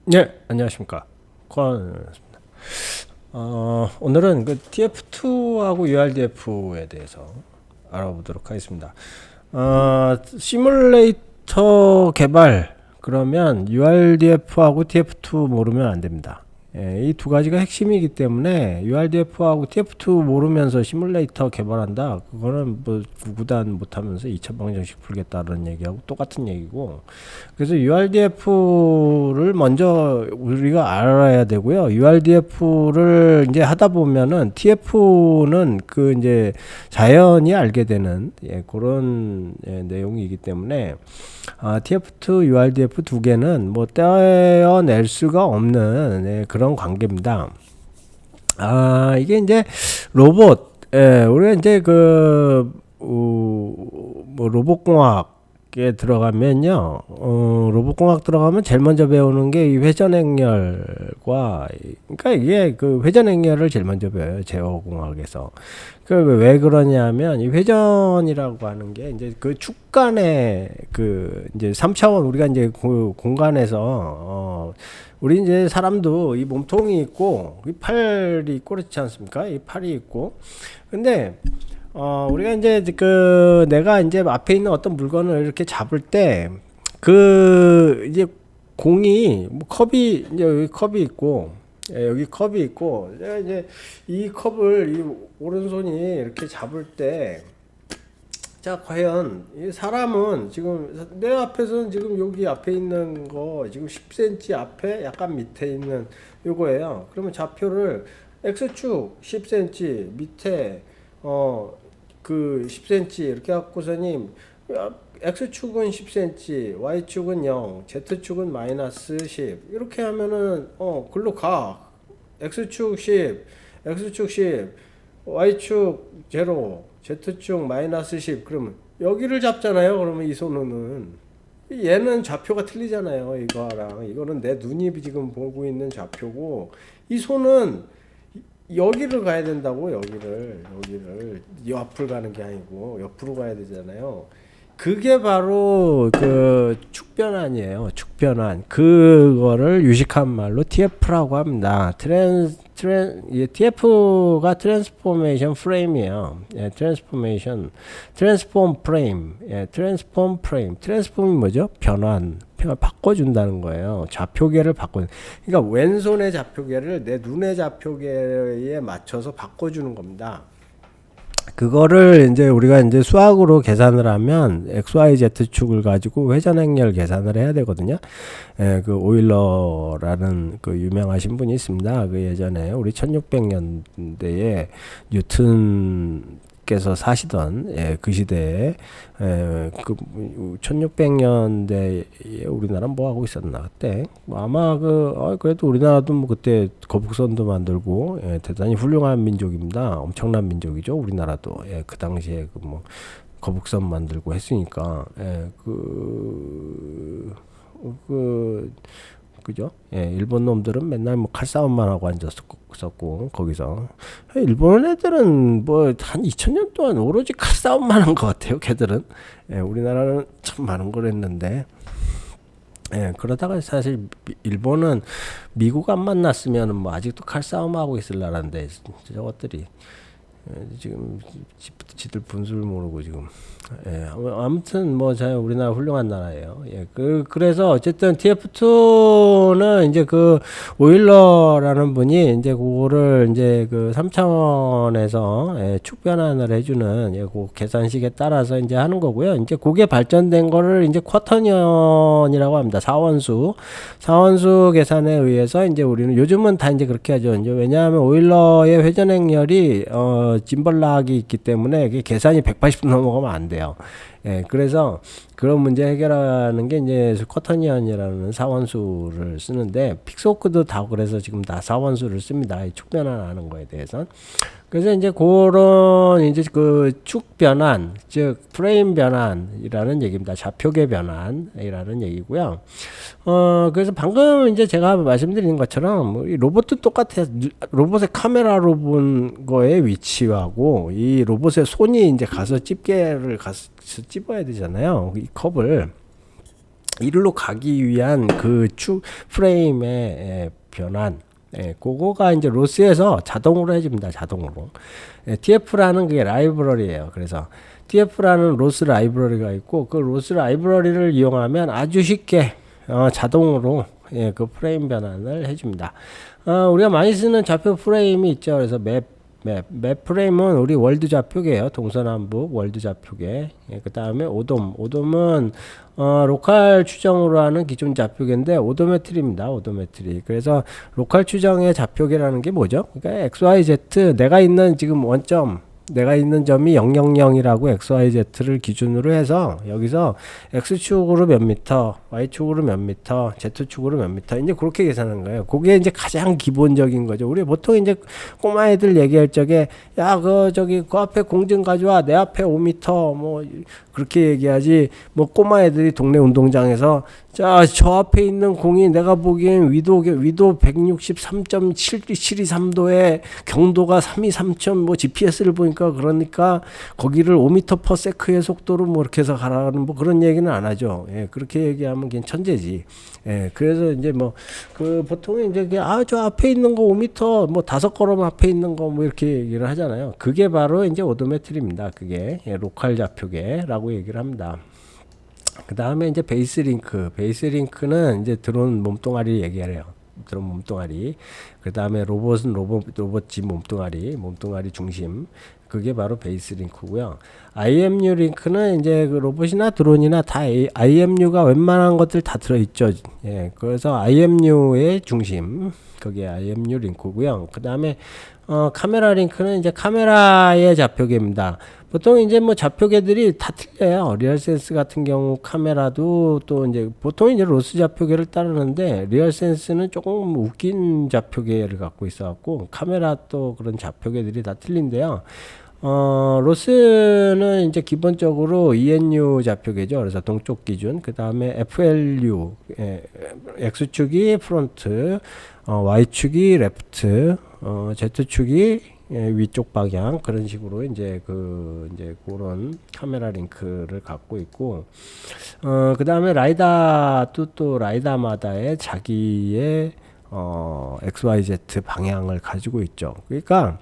네, 안녕하십니까. 권입니다. 오늘은 그 TF2하고 URDF에 대해서 알아보도록 하겠습니다. 시뮬레이터 개발, 그러면 URDF하고 TF2 모르면 안 됩니다. 이 두 가지가 핵심이기 때문에 URDF하고 TF2 모르면서 시뮬레이터 개발한다. 그거는 뭐 구구단 못하면서 2차 방정식 풀겠다는 얘기하고 똑같은 얘기고. 그래서 URDF를 먼저 우리가 알아야 되고요. URDF를 이제 하다 보면은 TF는 그 이제 자연히 알게 되는 그런 내용이기 때문에 TF2, URDF 두 개는 뭐 떼어낼 수가 없는 그런 관계입니다. 이게 이제 로봇, 우리가 이제 뭐 로봇공학에 들어가면요, 로봇공학 들어가면 제일 먼저 배우는 게 이 회전행렬과, 그러니까 이게 그 회전행렬을 제일 먼저 배워요, 제어공학에서. 그 왜 그러냐면 이 회전이라고 하는 게 이제 그 축간의 그 이제 3차원 우리가 이제 그 공간에서 우리 이제 사람도 이 몸통이 있고 이 팔이 있고 그렇지 않습니까? 이 팔이 있고. 근데 우리가 이제 그 내가 이제 앞에 있는 어떤 물건을 이렇게 잡을 때 그 이제 공이 뭐 컵이 이제 여기 컵이 있고 여기 컵이 있고 내가 이제 이 컵을 이 오른손이 이렇게 잡을 때 자 과연 이 사람은 지금 내 앞에서는 지금 여기 앞에 있는 거 지금 10cm 앞에 약간 밑에 있는 요거예요. 그러면 좌표를 x축 10cm 밑에 그 10cm 이렇게 갖고서니 x축은 10cm, y축은 0, z축은 마이너스 10 이렇게 하면은 글로 가. x축 10, x축 10, y축 0, z축 마이너스 10 그러면 여기를 잡잖아요. 그러면 이 손은 얘는 좌표가 틀리잖아요. 이거랑 이거는 내 눈이 지금 보고 있는 좌표고 이 손은 여기를 가야 된다고. 여기를 옆을 가는 게 아니고 옆으로 가야 되잖아요. 그게 바로 그 축변환이에요. 축변환. 그거를 유식한 말로 TF라고 합니다. TF가 트랜스포메이션 프레임이에요. 트랜스폼 프레임. 트랜스폼 프레임. 트랜스폼이 뭐죠? 변환. 바꿔준다는 거예요. 좌표계를 그러니까 왼손의 좌표계를 내 눈의 좌표계에 맞춰서 바꿔주는 겁니다. 그거를 이제 우리가 이제 수학으로 계산을 하면 XYZ축을 가지고 회전행렬 계산을 해야 되거든요. 그 오일러라는 그 유명하신 분이 있습니다. 그 예전에 우리 1600년대에 뉴턴께서 사시던 그 시대에 그 1600년대에 우리나라 뭐 하고 있었나 그때 아마 그래도 우리나라도 뭐 그때 거북선도 만들고 대단히 훌륭한 민족입니다. 엄청난 민족이죠. 우리나라도 그 당시에 그 뭐 거북선 만들고 했으니까 그죠? 일본 놈들은 맨날 뭐 칼싸움만 하고 앉았었고, 거기서. 일본 애들은 뭐 한 2000년 동안 오로지 칼싸움만 한 것 같아요, 걔들은. 우리나라는 참 많은 걸 했는데. 그러다가 사실 일본은 미국 안 만났으면 뭐 아직도 칼싸움하고 있을 나라인데, 저것들이. 지금 지들 분수를 모르고 지금 아무튼 뭐 우리나라 훌륭한 나라예요. 그래서 어쨌든 TF2는 이제 그 오일러라는 분이 이제 그거를 이제 그 3차원에서 축변환을 해주는 그 계산식에 따라서 이제 하는 거고요. 이제 그게 발전된 거를 이제 쿼터니언이라고 합니다. 사원수 계산에 의해서 이제 우리는 요즘은 다 이제 그렇게 하죠. 이제 왜냐하면 오일러의 회전행렬이 짐벌락이 있기 때문에 계산이 180도 넘어가면 안 돼요. 그래서 그런 문제 해결하는 게 이제 쿼터니언이라는 사원수를 쓰는데 픽스호크도 다 그래서 지금 다 사원수를 씁니다. 축변환하는 거에 대해서. 그래서 이제 그런 이제 그 축 변환, 즉 프레임 변환이라는 얘기입니다. 좌표계 변환이라는 얘기고요. 그래서 방금 이제 제가 말씀드린 것처럼 로봇도 똑같아요. 로봇의 카메라로 본 거의 위치하고 이 로봇의 손이 이제 가서 집게를 가서 찝어야 되잖아요. 이 컵을. 이리로 가기 위한 그 축 프레임의 변환, 그거가 이제 로스에서 자동으로 해줍니다. 자동으로. TF라는 그게 라이브러리예요. 그래서 TF라는 로스 라이브러리가 있고 그 로스 라이브러리를 이용하면 아주 쉽게 자동으로 그 프레임 변환을 해줍니다. 우리가 많이 쓰는 좌표 프레임이 있죠. 그래서 맵 프레임은 우리 월드 좌표계예요. 동서남북 월드 좌표계. 그 다음에 오돔은 로컬 추정으로 하는 기존 좌표계인데 오도메트리입니다. 오도메트리. 그래서 로컬 추정의 좌표계라는 게 뭐죠? 그러니까 XYZ 내가 있는 지금 원점 내가 있는 점이 000이라고 XYZ를 기준으로 해서 여기서 X축으로 몇 미터, Y축으로 몇 미터, Z축으로 몇 미터 이제 그렇게 계산하는 거예요. 그게 이제 가장 기본적인 거죠. 우리 보통 이제 꼬마 애들 얘기할 적에 야, 그 앞에 공증 가져와. 내 앞에 5미터 뭐 그렇게 얘기하지. 뭐 꼬마 애들이 동네 운동장에서 자, 저 앞에 있는 공이 내가 보기엔 위도 163.723도에 경도가 323점 뭐 GPS를 보니까 그러니까 거기를 5m/s의 속도로 뭐 이렇게 해서 가라는 뭐 그런 얘기는 안 하죠. 그렇게 얘기하면 그냥 천재지. 그래서 이제 뭐 그 보통 이제 저 앞에 있는 거 5m 뭐 5걸음 앞에 있는 거 뭐 이렇게 얘기를 하잖아요. 그게 바로 이제 오도메트리입니다. 그게 로컬 좌표계라고 얘기를 합니다. 그 다음에 이제 베이스링크는 이제 드론 몸뚱아리 얘기해요. 드론 몸뚱아리. 그 다음에 로봇은 로봇지 몸뚱아리 중심. 그게 바로 베이스링크고요. IMU 링크는 이제 그 로봇이나 드론이나 다 IMU가 웬만한 것들 다 들어있죠. 그래서 IMU의 중심. 그게 IMU 링크고요. 그 다음에 카메라 링크는 이제 카메라의 좌표계입니다. 보통 이제 뭐 좌표계들이 다 틀려요. 리얼센스 같은 경우 카메라도 또 이제 보통 이제 로스 좌표계를 따르는데 리얼센스는 조금 웃긴 좌표계를 갖고 있어갖고 카메라 또 그런 좌표계들이 다 틀린데요. 로스는 이제 기본적으로 ENU 좌표계죠. 그래서 동쪽 기준. 그 다음에 FLU, X축이 프론트, Y축이 레프트, Z축이 위쪽 방향 그런 식으로 이제 그런 카메라 링크를 갖고 있고 그 다음에 라이다도 또 라이다마다의 자기의 XYZ 방향을 가지고 있죠. 그러니까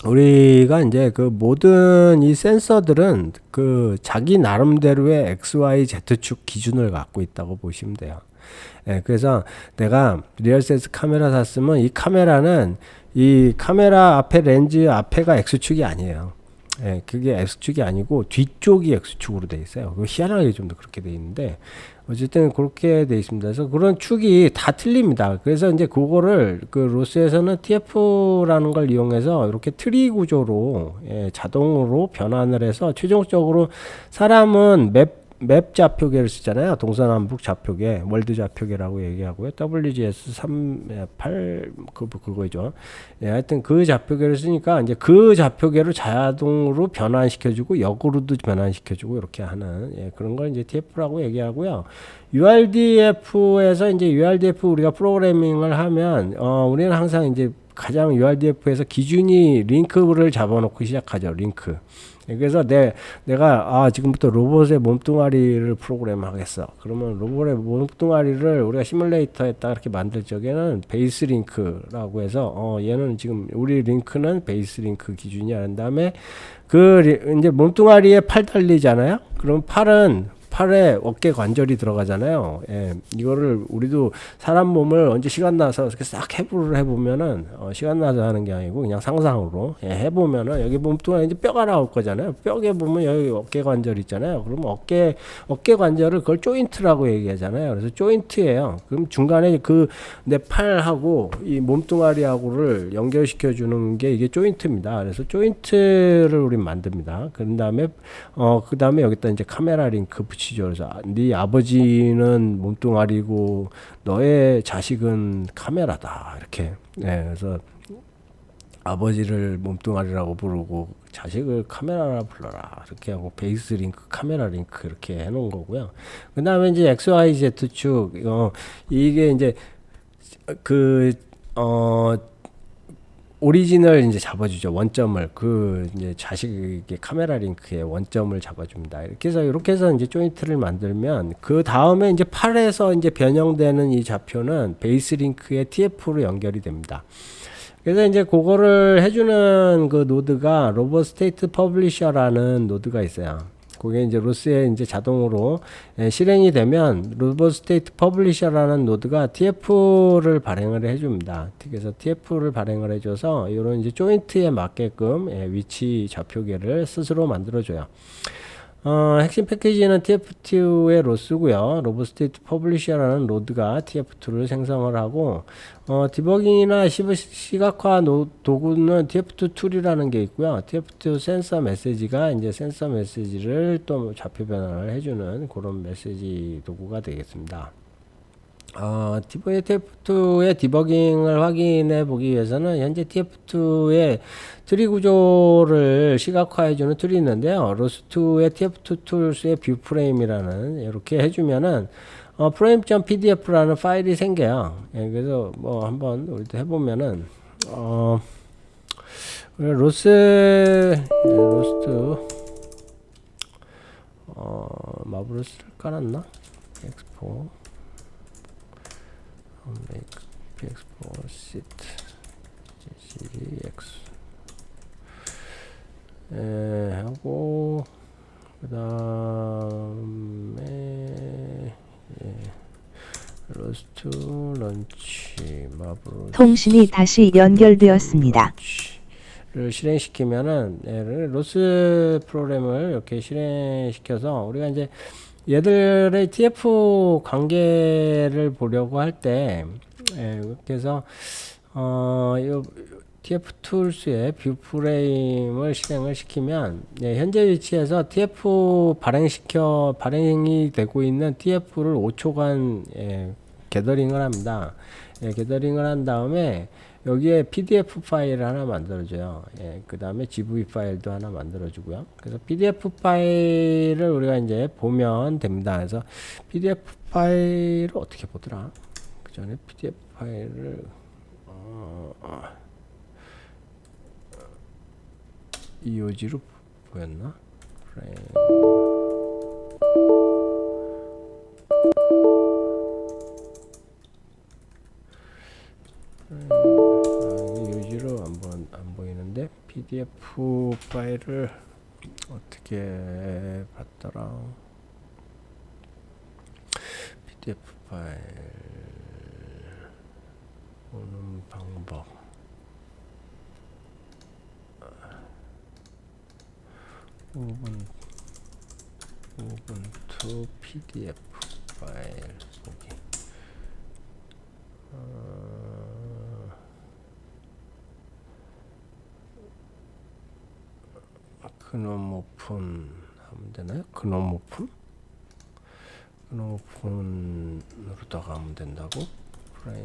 우리가 이제 그 모든 이 센서들은 그 자기 나름대로의 XYZ축 기준을 갖고 있다고 보시면 돼요. 그래서 내가 리얼센스 카메라 샀으면 이 카메라는 이 카메라 앞에 렌즈 앞에가 X축이 아니에요. 그게 X축이 아니고 뒤쪽이 X축으로 되어 있어요. 희한하게 좀 더 그렇게 되어 있는데 어쨌든 그렇게 되어 있습니다. 그래서 그런 축이 다 틀립니다. 그래서 이제 그거를 그 로스에서는 TF라는 걸 이용해서 이렇게 트리 구조로 자동으로 변환을 해서 최종적으로 사람은 맵 좌표계를 쓰잖아요. 동서남북 좌표계, 월드 좌표계라고 얘기하고요. WGS 38 그거죠. 하여튼 그 좌표계를 쓰니까 이제 그 좌표계를 자동으로 변환시켜주고 역으로도 변환시켜주고 이렇게 하는 그런 걸 이제 TF라고 얘기하고요. URDF에서 이제 URDF 우리가 프로그래밍을 하면 우리는 항상 이제 가장 URDF에서 기준이 링크를 잡아놓고 시작하죠. 링크. 그래서 내가 지금부터 로봇의 몸뚱아리를 프로그램 하겠어. 그러면 로봇의 몸뚱아리를 우리가 시뮬레이터에다 이렇게 만들 적에는 베이스 링크라고 해서 얘는 지금 우리 링크는 베이스 링크 기준이야. 한 다음에 이제 몸뚱아리에 팔 달리잖아요. 그럼 팔에 어깨 관절이 들어가잖아요. 이거를 우리도 사람 몸을 언제 시간 나서 이렇게 싹 해보면은 시간 나서 하는 게 아니고 그냥 상상으로 해보면은 여기 몸뚱아리 이제 뼈가 나올 거잖아요. 뼈에 보면 여기 어깨 관절 있잖아요. 그러면 어깨 관절을 그걸 조인트라고 얘기하잖아요. 그래서 조인트예요. 그럼 중간에 내 팔하고 이 몸뚱아리하고를 연결시켜 주는 게 이게 조인트입니다. 그래서 조인트를 우리 만듭니다. 그 다음에 여기다 이제 카메라 링크 붙이죠. 그래서 네 아버지는 몸뚱아리고 너의 자식은 카메라다. 이렇게. 그래서 아버지를 몸뚱아리라고 부르고 자식을 카메라라 불러라. 이렇게 하고 베이스 링크, 카메라 링크 이렇게 해놓은 거고요. 그 다음에 이제 XYZ축, 이게 이제 오리진을 이제 잡아주죠. 원점을 그 이제 자식의 카메라 링크의 원점을 잡아줍니다. 이렇게 해서 이제 조인트를 만들면 그 다음에 이제 팔에서 이제 변형되는 이 좌표는 베이스 링크의 TF로 연결이 됩니다. 그래서 이제 그거를 해주는 그 노드가 로봇 스테이트 퍼블리셔라는 노드가 있어요. 그게 이제 로스에 이제 자동으로 실행이 되면 로봇 스테이트 퍼블리셔라는 노드가 TF를 발행을 해줍니다. 그래서 TF를 발행을 해줘서 이런 이제 조인트에 맞게끔 위치 좌표계를 스스로 만들어줘요. 핵심 패키지는 TF2의 로스고요. 로봇 스테이트 퍼블리셔라는 로드가 TF2를 생성을 하고 디버깅이나 시각화 도구는 TF2 툴이라는 게 있고요. TF2 센서 메시지가 이제 센서 메시지를 또 좌표 변환을 해주는 그런 메시지 도구가 되겠습니다. TF2의 디버깅을 확인해 보기 위해서는 현재 TF2의 트리 구조를 시각화해주는 툴이 있는데요. 로스2의 TF2 툴스의 뷰 프레임이라는 이렇게 해주면은 frame.pdf라는 파일이 생겨요. 그래서 뭐 한번 우리도 해보면은 로스2 마블러스를 깔았나? 엑스포 make px4 sit gcx 하고 그 다음에 로스트 런치 마블 통신이 다시 연결되었습니다. 를 실행시키면은 로스 프로그램을 이렇게 실행시켜서 우리가 이제 얘들의 TF 관계를 보려고 할 때, 그래서, 요 TF 툴스의 뷰 프레임을 실행을 시키면, 현재 위치에서 TF 발행이 되고 있는 TF를 5초간, 게더링을 합니다. 게더링을 한 다음에, 여기에 PDF 파일을 하나 만들어줘요. 그 다음에 GV 파일도 하나 만들어주고요. 그래서 PDF 파일을 우리가 이제 보면 됩니다. 그래서 PDF 파일을 어떻게 보더라? 그 전에 PDF 파일을, EOG로 보였나? 유지로 안 보이는데 PDF 파일을 어떻게 봤더라? PDF 파일 보는 방법. 우분투 PDF 파일 보기. 그놈 오픈 하면 되나요? 그놈 오픈으로다가 하면 된다고? 프레임.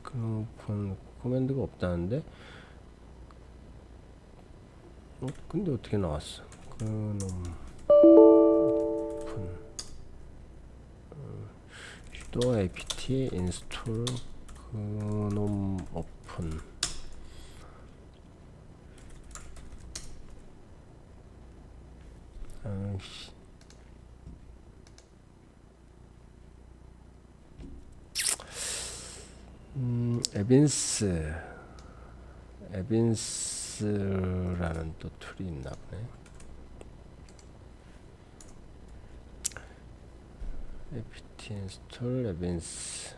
그놈 오픈 코맨드가 없다는데? 근데 어떻게 나왔어? 그놈 오픈 또 apt install 그놈 오픈 에빈스라는 또 툴이 있나 보네. apt install 에빈스.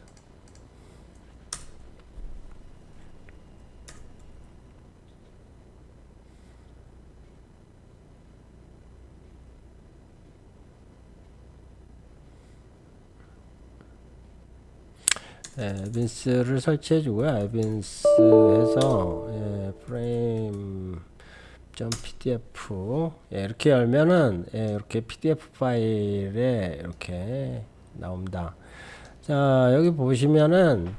에빈스를 설치해 주고요. 에빈스 해서 frame.pdf 이렇게 열면은 이렇게 PDF 파일에 이렇게 나옵니다. 자, 여기 보시면은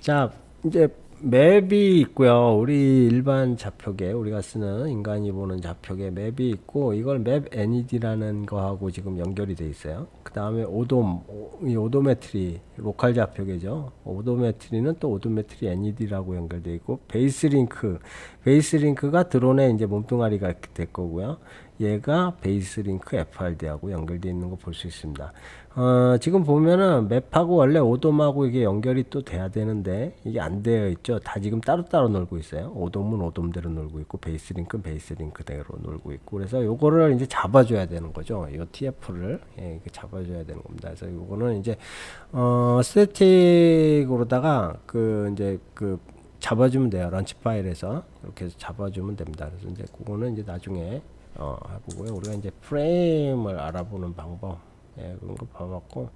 자, 이제 맵이 있고요. 우리 일반 좌표계, 우리가 쓰는 인간이 보는 좌표계 맵이 있고, 이걸 맵 NED라는 거하고 지금 연결이 돼 있어요. 그 다음에 이 오도메트리, 로컬 좌표계죠. 오도메트리는 또 오도메트리 NED라고 연결돼 있고, 베이스링크가 드론에 이제 몸뚱아리가 될 거고요. 얘가 베이스링크 FRD하고 연결되어 있는 거 볼 수 있습니다. 지금 보면은 맵하고 원래 오돔하고 이게 연결이 또 돼야 되는데 이게 안 되어 있죠. 다 지금 따로따로 놀고 있어요. 오돔은 오돔대로 놀고 있고 베이스링크는 베이스링크대로 놀고 있고, 그래서 요거를 이제 잡아줘야 되는 거죠. 이 TF를 이렇게 잡아줘야 되는 겁니다. 그래서 요거는 이제 스태틱으로다가 이제 잡아주면 돼요. 런치 파일에서 이렇게 해서 잡아주면 됩니다. 그래서 이제 그거는 이제 나중에 해보고요. 우리가 이제 프레임을 알아보는 방법, 그런 거 봐봤고,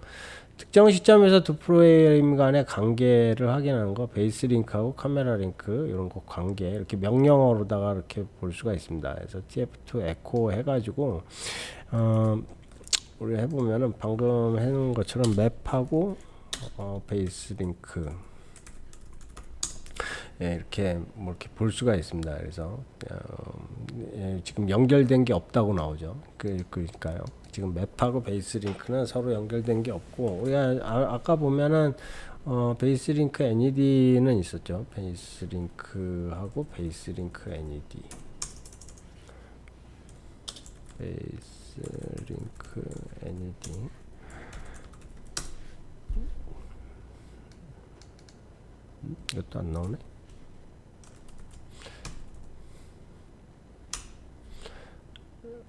특정 시점에서 두 프레임 간의 관계를 확인하는 거, 베이스 링크하고 카메라 링크 이런 거 관계 이렇게 명령어로다가 이렇게 볼 수가 있습니다. 그래서 TF2 에코 해가지고 우리 해보면은 방금 해놓은 것처럼 맵하고 베이스 링크 이렇게 이렇게 볼 수가 있습니다. 그래서 지금 연결된 게 없다고 나오죠. 그러니까요. 지금 맵하고 베이스 링크는 서로 연결된 게 없고, 우리가 아까 보면은 베이스 링크 NED는 있었죠. 베이스 링크하고 베이스 링크 NED, 베이스 링크 NED. 이것도 안 나오네.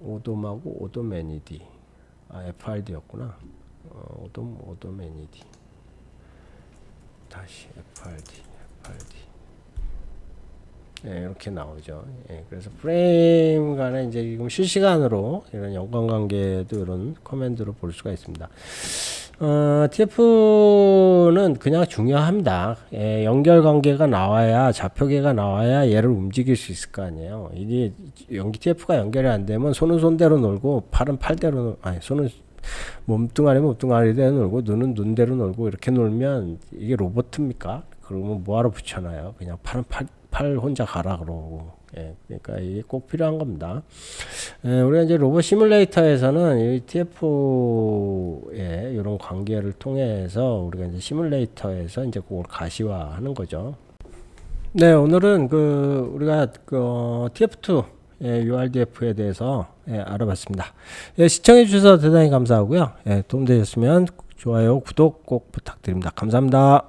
오돔하고 오돔 NED, FRD였구나. 오돔 NED, 다시 FRD. 이렇게 나오죠. 그래서 프레임 간에 이제 지금 실시간으로 이런 연관관계도 이런 커맨드로 볼 수가 있습니다. TF는 그냥 중요합니다. 연결관계가 나와야, 좌표계가 나와야 얘를 움직일 수 있을 거 아니에요. 이게 TF가 연결이 안 되면 손은 손대로 놀고 팔은 팔대로, 손은 몸뚱아리대로 놀고 눈은 눈대로 놀고 이렇게 놀면 이게 로봇입니까? 그러면 뭐하러 붙여놔요? 그냥 팔은 팔 혼자 가라 그러고. 그러니까 이게 꼭 필요한 겁니다. 우리가 이제 로봇 시뮬레이터에서는 이 TF의 이런 관계를 통해서 우리가 이제 시뮬레이터에서 이제 그걸 가시화하는 거죠. 네, 오늘은 우리가 TF2 URDF에 대해서 알아봤습니다. 시청해 주셔서 대단히 감사하고요. 도움되셨으면 좋아요, 구독 꼭 부탁드립니다. 감사합니다.